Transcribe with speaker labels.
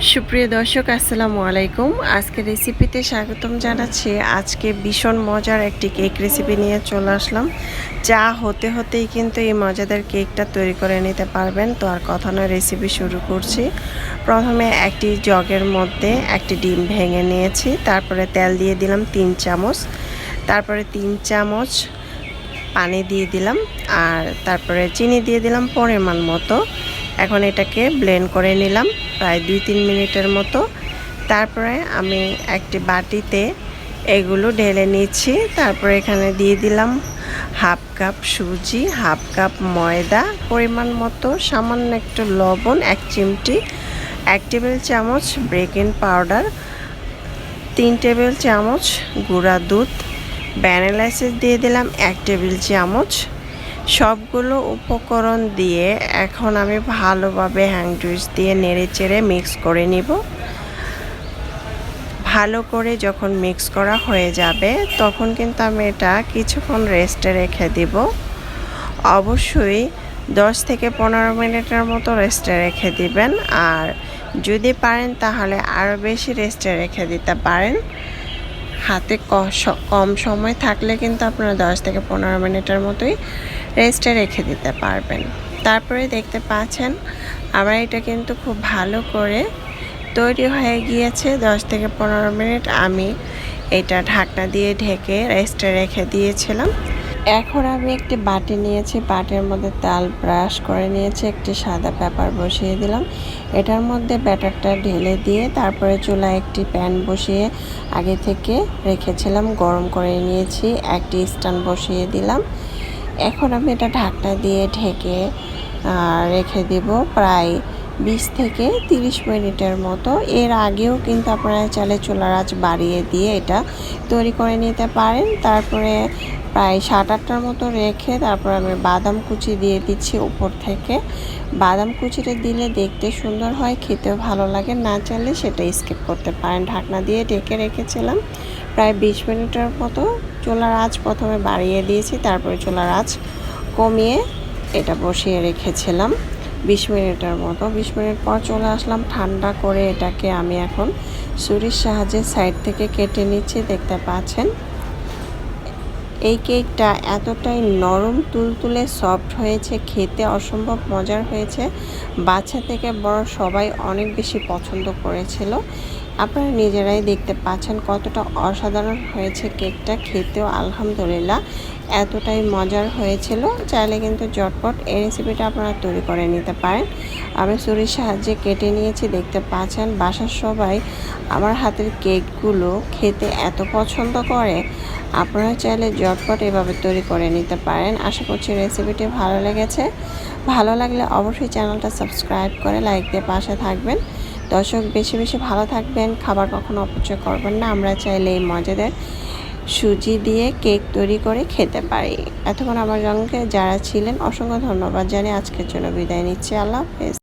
Speaker 1: সুপ্রিয় দর্শক আসসালামু আলাইকুম। আজকে রেসিপিতে স্বাগতম জানাচ্ছি। আজকে ভীষণ মজার একটি কেক রেসিপি নিয়ে চলে আসলাম। চা হতে হতেই কিন্তু এই মজাদার কেকটা তৈরি করে নিতে পারবেন। তো আর কথা নয়, রেসিপি শুরু করছি। প্রথমে একটি জগের মধ্যে একটি ডিম ভেঙে নিয়েছি, তারপরে তেল দিয়ে দিলাম 3 চামচ, তারপরে 3 চামচ পানি দিয়ে দিলাম, আর তারপরে চিনি দিয়ে দিলাম পরিমাণ মতো। এখন এটাকে ব্লেন্ড করে নিলাম প্রায় 2-3 মিনিটের মতো। তারপরে আমি একটি বাটিতে এগুলো ঢেলে নিচ্ছি। তারপরে এখানে দিয়ে দিলাম হাফ কাপ সুজি, হাফ কাপ ময়দা, পরিমাণ মতো সামান্য একটু লবণ, 1 চিমটি, 1 টেবিল চামচ বেকিং পাউডার, 3 টেবিল চামচ গুঁড়া দুধ, ভ্যানিলা এসেন্স দিয়ে দিলাম 1 টেবিল চামচ। সবগুলো উপকরণ দিয়ে এখন আমি ভালোভাবে হ্যান্ড উইস্ক দিয়ে নেড়েচেড়ে মিক্স করে নিব। ভালো করে যখন মিক্স করা হয়ে যাবে তখন কিন্তু আমি এটা কিছুক্ষণ রেস্টে রেখে দিব। অবশ্যই 10 থেকে 15 মিনিটের মতো রেস্টে রেখে দিবেন, আর যদি পারেন তাহলে আরও বেশি রেস্টে রেখে দিতে পারেন। হাতে কম সময় থাকলে কিন্তু আপনারা 10 থেকে 15 মিনিটের মতোই রেস্টে রেখে দিতে পারবেন। তারপরে দেখতে পাচ্ছেন আমার এটা কিন্তু খুব ভালো করে তৈরি হয়ে গিয়েছে। 10 থেকে 15 মিনিট আমি এটা ঢাকনা দিয়ে ঢেকে রেস্টে রেখে দিয়েছিলাম। এখন আমি একটি বাটি নিয়েছি, বাটির মধ্যে তেল ব্রাশ করে নিয়েছি, একটি সাদা পেপার বসিয়ে দিলাম। এটার মধ্যে ব্যাটারটা ঢেলে দিয়ে তারপরে চুলায় একটি প্যান বসিয়ে আগে থেকে রেখেছিলাম, গরম করে নিয়েছি, একটি স্ট্যান্ড বসিয়ে দিলাম। এখন আমি এটা ঢাকনা দিয়ে ঢেকে রেখে দেব প্রায় 20 থেকে 30 মিনিটের মতো। এর আগেও কিন্তু আপনারা চাইলে চুলার আঁচ বাড়িয়ে দিয়ে এটা তৈরি করে নিতে পারেন। তারপরে প্রায় 7-8টার মতো রেখে তারপর আমি বাদাম কুচি দিয়ে দিচ্ছি উপর থেকে। বাদাম কুচিটা দিলে দেখতে সুন্দর হয়, খেতেও ভালো লাগে। না চাইলে সেটা স্কিপ করতে পারেন। ঢাকনা দিয়ে ঢেকে রেখেছিলাম প্রায় 20 মিনিটের মতো। চুলার আঁচ প্রথমে বাড়িয়ে দিয়েছি, তারপরে চুলার আঁচ কমিয়ে এটা বসিয়ে রেখেছিলাম 20 মিনিটের মতো। 20 মিনিট পর চলে আসলাম ঠান্ডা করে। এটাকে আমি এখন ছুরির সাহায্যে সাইড থেকে কেটে নিচ্ছি। দেখতে পাচ্ছেন এই কেকটা এতটাই নরম তুলতুলে সফট হয়েছে, খেতে অসম্ভব মজার হয়েছে। বাচ্চা থেকে বড় সবাই অনেক বেশি পছন্দ করেছিল। আপনারা নিজেরাই দেখতে পাচ্ছেন কতটা অসাধারণ হয়েছে কেকটা, খেতেও আলহামদুলিল্লাহ এতটাই মজার হয়েছিল। চাইলে কিন্তু ঝটপট এই রেসিপিটা আপনারা তৈরি করে নিতে পারেন। আমি ছুরির সাহায্যে কেটে নিয়েছি। দেখতে পাচ্ছেন বাসার সবাই আমার হাতের কেকগুলো খেতে এত পছন্দ করে। আপনারা চাইলে ঝটপট এভাবে তৈরি করে নিতে পারেন। আশা করছি রেসিপিটি ভালো লেগেছে। ভালো লাগলে অবশ্যই চ্যানেলটা সাবস্ক্রাইব করে লাইক দিয়ে পাশে থাকবেন। দর্শক বেশি বেশি ভালো থাকবেন, খাবার কখনো অপচয় করবেন না। আমরা চাইলে এই মজাদার সুজি দিয়ে কেক তৈরি করে খেতে পারি। এতক্ষণ আমার সঙ্গে যারা ছিলেন অসংখ্য ধন্যবাদ জানিয়ে আজকের জন্য বিদায় নিচ্ছি। আল্লাহ হাফেজ।